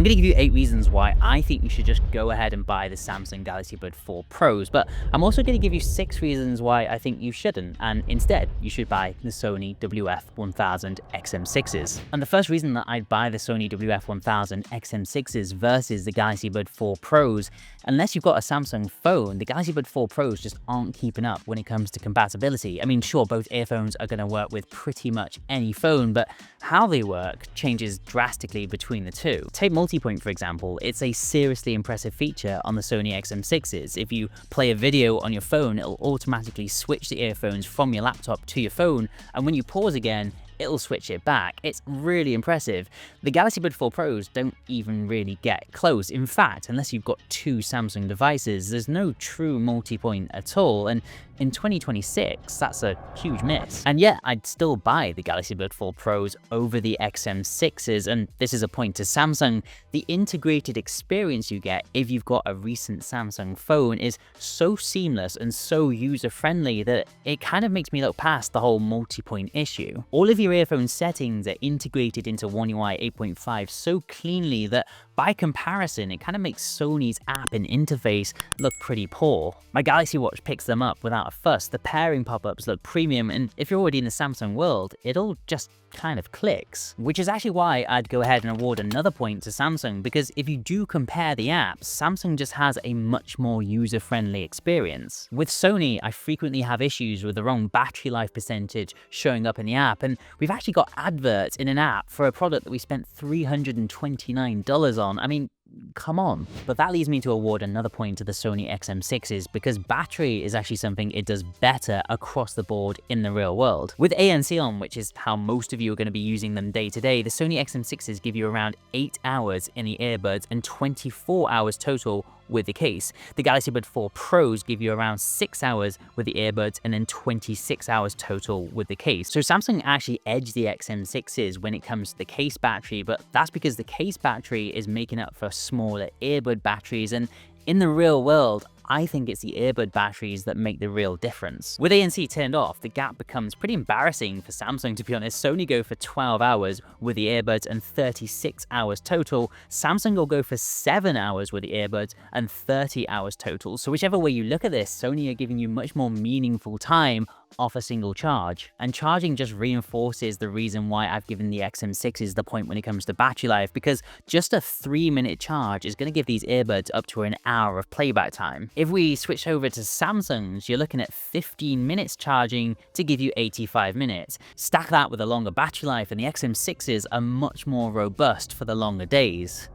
I'm going to give you 8 reasons why I think you should just go ahead and buy the Samsung Galaxy Buds 4 Pros, but I'm also going to give you 6 reasons why I think you shouldn't, and instead you should buy the Sony WF-1000XM6s. And the first reason that I'd buy the Sony WF-1000XM6s versus the Galaxy Buds 4 Pros, unless you've got a Samsung phone, the Galaxy Buds 4 Pros just aren't keeping up when it comes to compatibility. I mean, sure, both earphones are going to work with pretty much any phone, but how they work changes drastically between the two. Take multipoint, for example. It's a seriously impressive feature on the Sony XM6s. If you play a video on your phone, it'll automatically switch the earphones from your laptop to your phone, and when you pause again, it'll switch it back. It's really impressive. The Galaxy Buds 4 Pros don't even really get close. In fact, unless you've got 2 Samsung devices, there's no true multi-point at all, and in 2026, that's a huge miss. And yet, I'd still buy the Galaxy Buds 4 Pros over the XM6s, and this is a point to Samsung. The integrated experience you get if you've got a recent Samsung phone is so seamless and so user-friendly that it kind of makes me look past the whole multi-point issue. All of your earphone settings are integrated into One UI 8.5 so cleanly that by comparison, it kind of makes Sony's app and interface look pretty poor. My Galaxy Watch picks them up without a fuss, the pairing pop-ups look premium, and if you're already in the Samsung world, it all just kind of clicks. Which is actually why I'd go ahead and award another point to Samsung, because if you do compare the apps, Samsung just has a much more user-friendly experience. With Sony, I frequently have issues with the wrong battery life percentage showing up in the app, and we've actually got adverts in an app for a product that we spent $329 on. I mean, come on. But that leads me to award another point to the Sony XM6s, because battery is actually something it does better across the board in the real world. With ANC on, which is how most of you are going to be using them day to day, the Sony XM6s give you around 8 hours in the earbuds and 24 hours total with the case. The Galaxy Buds 4 Pros give you around 6 hours with the earbuds and then 26 hours total with the case. So Samsung actually edged the XM6s when it comes to the case battery, but that's because the case battery is making up for smaller earbud batteries, and in the real world, I think it's the earbud batteries that make the real difference. With ANC turned off, the gap becomes pretty embarrassing for Samsung, to be honest. Sony go for 12 hours with the earbuds and 36 hours total. Samsung will go for 7 hours with the earbuds and 30 hours total. So whichever way you look at this, Sony are giving you much more meaningful time off a single charge. And charging just reinforces the reason why I've given the XM6s the point when it comes to battery life, because just a 3-minute charge is going to give these earbuds up to an hour of playback time. If we switch over to Samsung's, you're looking at 15 minutes charging to give you 85 minutes. Stack that with a longer battery life, and the XM6s are much more robust for the longer days.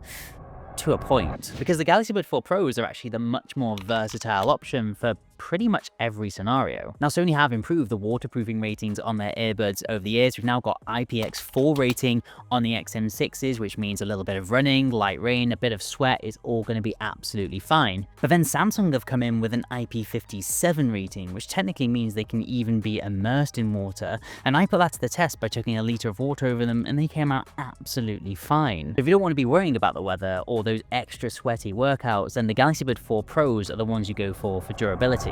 To a point, because the Galaxy Buds 4 Pros are actually the much more versatile option for pretty much every scenario. Now, Sony have improved the waterproofing ratings on their earbuds over the years. We've now got aptX 4 rating on the XM6s, which means a little bit of running, light rain, a bit of sweat is all going to be absolutely fine. But then Samsung have come in with an IP57 rating, which technically means they can even be immersed in water. And I put that to the test by chucking a litre of water over them, and they came out absolutely fine. If you don't want to be worrying about the weather or those extra sweaty workouts, then the Galaxy Buds 4 Pros are the ones you go for durability.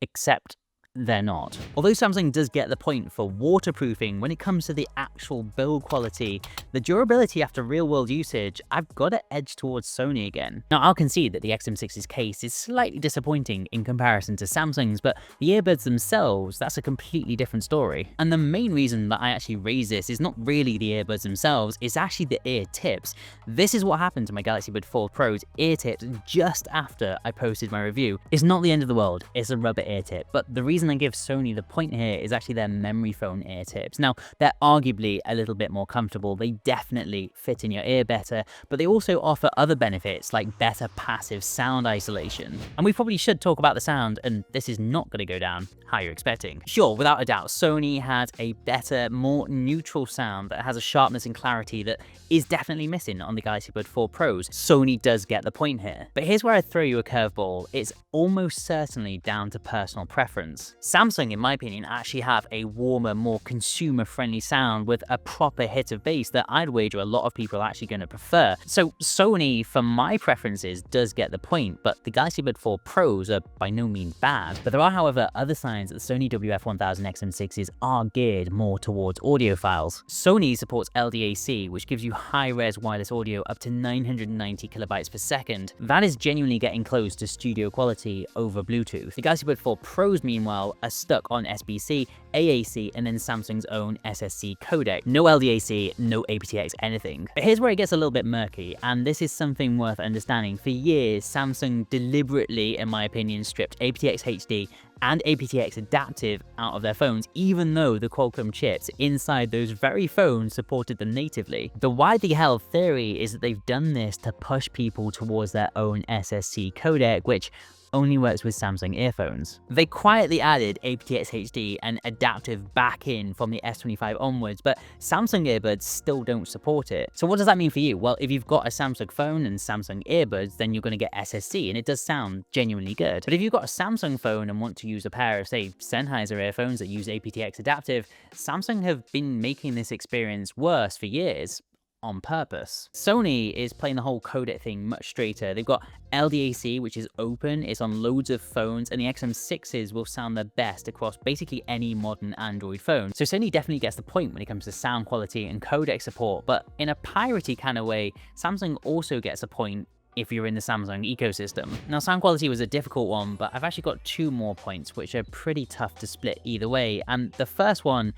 Except they're not. Although Samsung does get the point for waterproofing, when it comes to the actual build quality, the durability after real-world usage, I've got to edge towards Sony again. Now, I'll concede that the XM6's case is slightly disappointing in comparison to Samsung's, but the earbuds themselves, that's a completely different story. And the main reason that I actually raise this is not really the earbuds themselves, it's actually the ear tips. This is what happened to my Galaxy Buds 4 Pro's ear tips just after I posted my review. It's not the end of the world, it's a rubber ear tip, but the reason I give Sony the point here is actually their memory foam ear tips. Now, they're arguably a little bit more comfortable, they definitely fit in your ear better, but they also offer other benefits like better passive sound isolation. And we probably should talk about the sound, and this is not going to go down how you're expecting. Sure, without a doubt, Sony has a better, more neutral sound that has a sharpness and clarity that is definitely missing on the Galaxy Buds 4 Pros. Sony does get the point here. But here's where I throw you a curveball. It's almost certainly down to personal preference. Samsung, in my opinion, actually have a warmer, more consumer-friendly sound with a proper hit of bass that I'd wager a lot of people are actually going to prefer. So Sony, for my preferences, does get the point, but the Galaxy Buds 4 Pros are by no means bad. But there are, however, other signs that the Sony WF-1000XM6s are geared more towards audiophiles. Sony supports LDAC, which gives you high-res wireless audio up to 990 kilobytes per second. That is genuinely getting close to studio quality over Bluetooth. The Galaxy Buds 4 Pros, meanwhile, are stuck on SBC, AAC, and then Samsung's own SSC codec. No LDAC, no aptX anything. But here's where it gets a little bit murky, and this is something worth understanding. For years, Samsung deliberately, in my opinion, stripped aptX HD and aptX adaptive out of their phones, even though the Qualcomm chips inside those very phones supported them natively. The widely held theory is that they've done this to push people towards their own SSC codec, which only works with Samsung earphones. They quietly added aptX HD and adaptive back in from the S25 onwards, but Samsung earbuds still don't support it. So what does that mean for you? Well, if you've got a Samsung phone and Samsung earbuds, then you're going to get SSC, and it does sound genuinely good. But if you've got a Samsung phone and want to use a pair of, say, Sennheiser earphones that use aptX adaptive, Samsung have been making this experience worse for years, on purpose. Sony is playing the whole codec thing much straighter. They've got LDAC, which is open, it's on loads of phones, and the XM6s will sound the best across basically any modern Android phone. So Sony definitely gets the point when it comes to sound quality and codec support, but in a piratey kind of way, Samsung also gets a point if you're in the Samsung ecosystem. Now, sound quality was a difficult one, but I've actually got two more points which are pretty tough to split either way, and the first one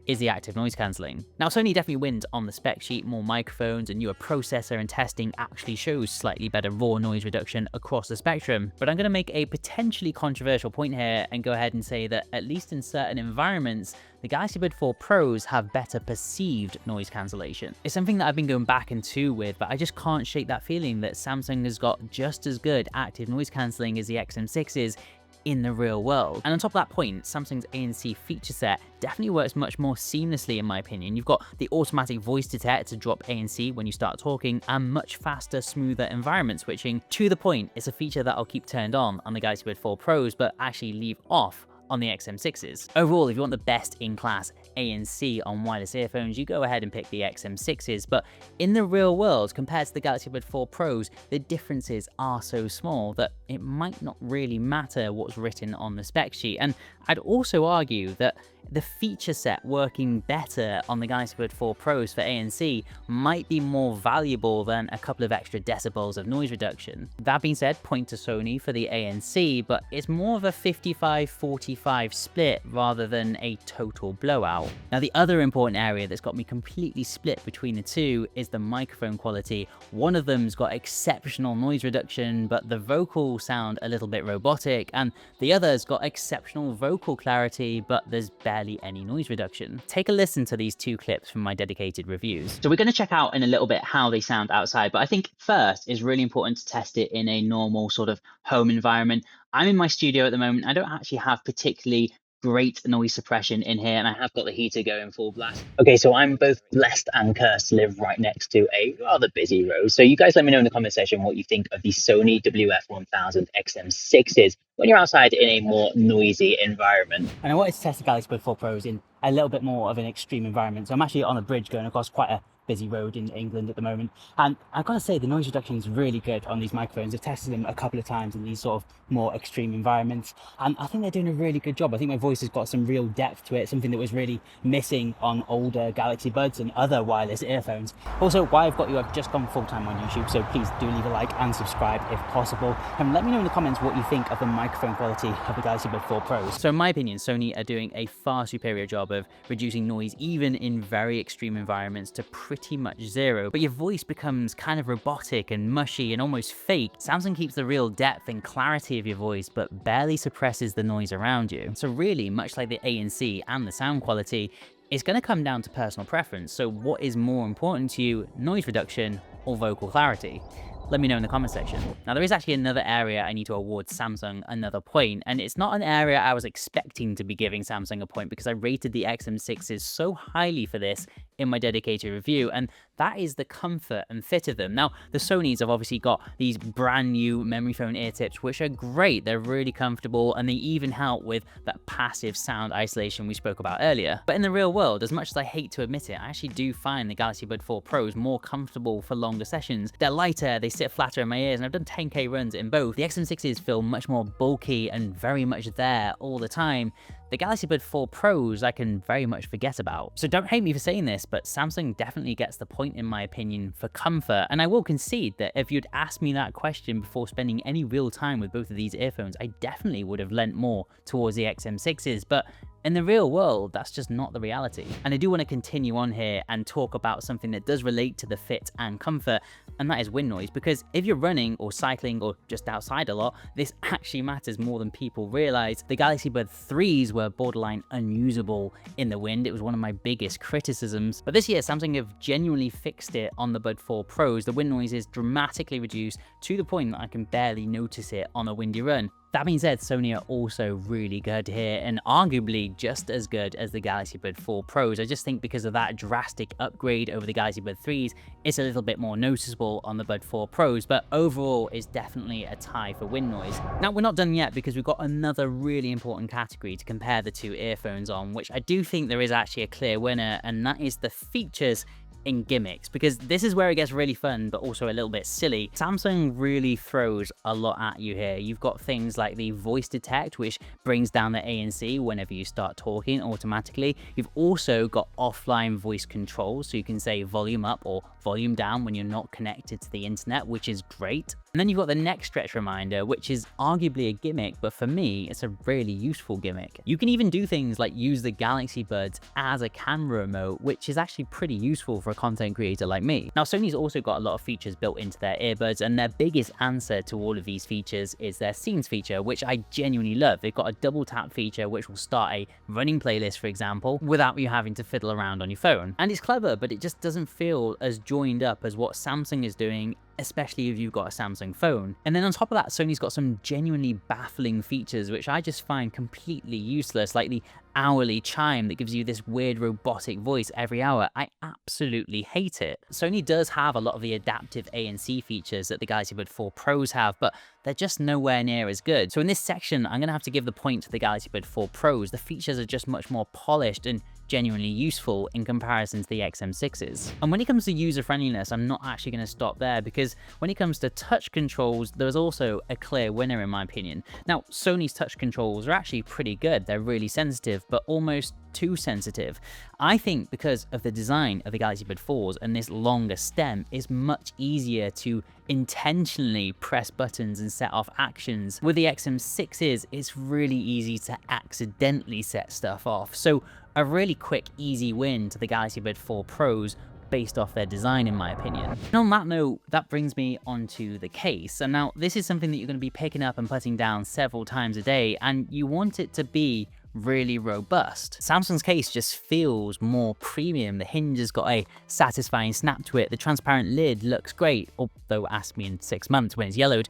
is the active noise cancelling. Now, Sony definitely wins on the spec sheet. More microphones, a newer processor, and testing actually shows slightly better raw noise reduction across the spectrum. But I'm going to make a potentially controversial point here and go ahead and say that, at least in certain environments, the Galaxy Buds 4 Pros have better perceived noise cancellation. It's something that I've been going back and to with, but I just can't shake that feeling that Samsung has got just as good active noise cancelling as the XM6s in the real world. And on top of that point, Samsung's ANC feature set definitely works much more seamlessly, in my opinion. You've got the automatic voice detect to drop ANC when you start talking, and much faster, smoother environment switching. To the point, it's a feature that I'll keep turned on the Galaxy Buds 4 Pros, but actually leave off on the XM6s. Overall, if you want the best in class ANC on wireless earphones, you go ahead and pick the XM6s, but in the real world, compared to the Galaxy Buds 4 Pros, the differences are so small that it might not really matter what's written on the spec sheet. And I'd also argue that the feature set working better on the Galaxy Buds 4 Pros for ANC might be more valuable than a couple of extra decibels of noise reduction. That being said, point to Sony for the ANC, but it's more of a 55-45 split rather than a total blowout. Now, the other important area that's got me completely split between the two is the microphone quality. One of them's got exceptional noise reduction, but the vocals sound a little bit robotic, and the other's got exceptional vocal clarity, but there's barely any noise reduction. Take a listen to these two clips from my dedicated reviews. So we're going to check out in a little bit how they sound outside, but I think first it's really important to test it in a normal sort of home environment. I'm in my studio at the moment. I don't actually have particularly great noise suppression in here, and I have got the heater going full blast. Okay, so I'm both blessed and cursed to live right next to a rather busy road. So you guys let me know in the comment section what you think of the Sony WF-1000XM6s when you're outside in a more noisy environment. And I wanted to test the Galaxy Buds 4 Pros in a little bit more of an extreme environment. So I'm actually on a bridge going across quite a busy road in England at the moment, and I've got to say the noise reduction is really good on these microphones. I've tested them a couple of times in these sort of more extreme environments, and I think they're doing a really good job. I think my voice has got some real depth to it, something that was really missing on older Galaxy Buds and other wireless earphones. Also, while I've got you, I've just gone full-time on YouTube, so please do leave a like and subscribe if possible, and let me know in the comments what you think of the microphone quality of the Galaxy Buds 4 Pros. So in my opinion, Sony are doing a far superior job of reducing noise even in very extreme environments to pretty much zero, but your voice becomes kind of robotic and mushy and almost fake. Samsung keeps the real depth and clarity of your voice, but barely suppresses the noise around you. So really, much like the ANC and the sound quality, it's going to come down to personal preference. So what is more important to you, noise reduction or vocal clarity? Let me know in the comment section. Now, there is actually another area I need to award Samsung another point, and it's not an area I was expecting to be giving Samsung a point because I rated the XM6s so highly for this in my dedicated review, and that is the comfort and fit of them. Now, the Sonys have obviously got these brand new memory foam ear tips, which are great. They're really comfortable, and they even help with that passive sound isolation we spoke about earlier. But in the real world, as much as I hate to admit it, I actually do find the Galaxy Buds 4 Pros more comfortable for longer sessions. They're lighter, they sit flatter in my ears, and I've done 10K runs in both. The XM6s feel much more bulky and very much there all the time. The Galaxy Buds 4 Pros I can very much forget about. So don't hate me for saying this, but Samsung definitely gets the point in my opinion for comfort, and I will concede that if you'd asked me that question before spending any real time with both of these earphones, I definitely would have lent more towards the XM6s, but in the real world, that's just not the reality. And I do want to continue on here and talk about something that does relate to the fit and comfort, and that is wind noise, because if you're running or cycling or just outside a lot, this actually matters more than people realize. The Galaxy Buds 3s were borderline unusable in the wind. It was one of my biggest criticisms. But this year, Samsung have genuinely fixed it on the Buds 4 Pros. The wind noise is dramatically reduced to the point that I can barely notice it on a windy run. That being said, Sony are also really good here, and arguably just as good as the Galaxy Buds 4 Pros. I just think because of that drastic upgrade over the Galaxy Buds 3s, it's a little bit more noticeable on the Buds 4 Pros, but overall it's definitely a tie for wind noise. Now, we're not done yet because we've got another really important category to compare the two earphones on, which I do think there is actually a clear winner, and that is the features in gimmicks, because this is where it gets really fun but also a little bit silly. Samsung really throws a lot at you here. You've got things like the voice detect, which brings down the ANC whenever you start talking automatically. You've also got offline voice control, so you can say volume up or volume down when you're not connected to the internet, which is great. And then you've got the neck stretch reminder, which is arguably a gimmick, but for me, it's a really useful gimmick. You can even do things like use the Galaxy Buds as a camera remote, which is actually pretty useful for a content creator like me. Now, Sony's also got a lot of features built into their earbuds, and their biggest answer to all of these features is their scenes feature, which I genuinely love. They've got a double tap feature, which will start a running playlist, for example, without you having to fiddle around on your phone. And it's clever, but it just doesn't feel as joined up as what Samsung is doing, especially if you've got a Samsung phone. And then on top of that, Sony's got some genuinely baffling features which I just find completely useless, like the hourly chime that gives you this weird robotic voice every hour. I absolutely hate it. Sony does have a lot of the adaptive ANC features that the Galaxy Buds 4 Pros have, but they're just nowhere near as good. So in this section, I'm gonna have to give the point to the Galaxy Buds 4 Pros. The features are just much more polished and genuinely useful in comparison to the XM6s. And when it comes to user friendliness, I'm not actually going to stop there, because when it comes to touch controls, there's also a clear winner in my opinion. Now, Sony's touch controls are actually pretty good. They're really sensitive, but almost too sensitive. I think because of the design of the Galaxy Buds 4s and this longer stem, it's much easier to intentionally press buttons and set off actions. With the XM6s, it's really easy to accidentally set stuff off. So a really quick, easy win to the Galaxy Buds 4 Pros based off their design, in my opinion. And on that note, that brings me onto the case. And now this is something that you're going to be picking up and putting down several times a day, and you want it to be really robust. Samsung's case just feels more premium. The hinge has got a satisfying snap to it. The transparent lid looks great, although ask me in 6 months when it's yellowed.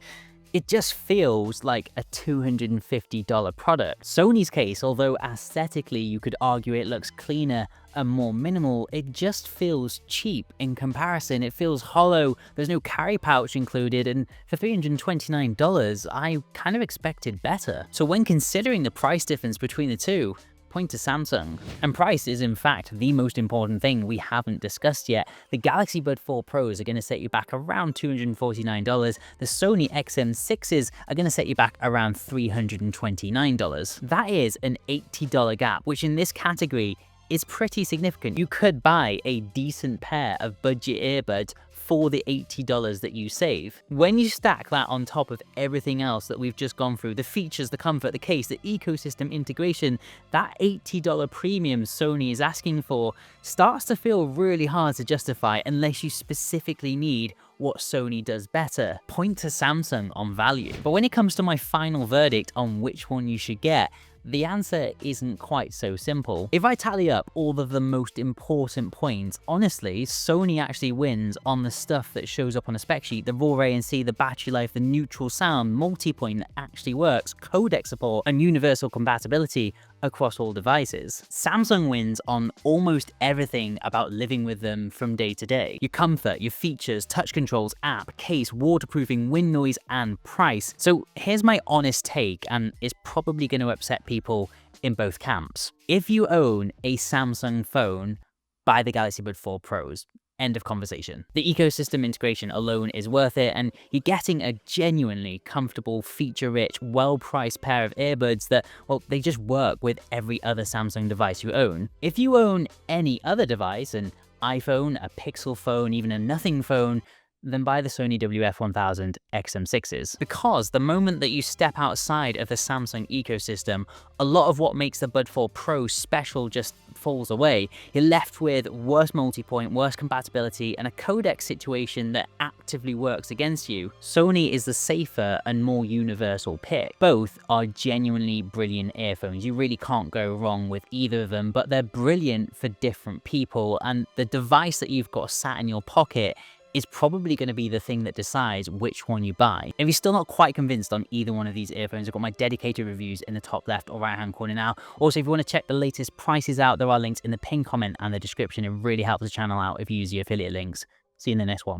It just feels like a $250 product. Sony's case, although aesthetically you could argue it looks cleaner and more minimal, it just feels cheap in comparison. It feels hollow, there's no carry pouch included, and for $329, I kind of expected better. So when considering the price difference between the two, point to Samsung. And price is in fact the most important thing we haven't discussed yet. The Galaxy Buds 4 Pros are going to set you back around $249. The Sony XM6s are going to set you back around $329. That is an $80 gap, which in this category is pretty significant. You could buy a decent pair of budget earbuds for the $80 that you save. When you stack that on top of everything else that we've just gone through, the features, the comfort, the case, the ecosystem integration, that $80 premium Sony is asking for starts to feel really hard to justify unless you specifically need what Sony does better. Point to Samsung on value. But when it comes to my final verdict on which one you should get, the answer isn't quite so simple. If I tally up all of the most important points, honestly, Sony actually wins on the stuff that shows up on a spec sheet: the raw ANC, the battery life, the neutral sound, multipoint that actually works, codec support, and universal compatibility across all devices. Samsung wins on almost everything about living with them from day to day. Your comfort, your features, touch controls, app, case, waterproofing, wind noise, and price. So here's my honest take, and it's probably going to upset people in both camps. If you own a Samsung phone, buy the Galaxy Buds 4 Pros. End of conversation. The ecosystem integration alone is worth it, and you're getting a genuinely comfortable, feature-rich, well-priced pair of earbuds that, well, they just work with every other Samsung device you own. If you own any other device, an iPhone, a Pixel phone, even a nothing phone, then buy the Sony WF-1000XM6s. Because the moment that you step outside of the Samsung ecosystem, a lot of what makes the Bud 4 Pro special just falls away. You're left with worse multipoint, worse compatibility, and a codec situation that actively works against you. Sony is the safer and more universal pick. Both are genuinely brilliant earphones. You really can't go wrong with either of them, but they're brilliant for different people, and the device that you've got sat in your pocket is probably going to be the thing that decides which one you buy. If you're still not quite convinced on either one of these earphones, I've got my dedicated reviews in the top left or right hand corner now. Also, if you want to check the latest prices out, there are links in the pinned comment and the description. It really helps the channel out if you use the affiliate links. See you in the next one.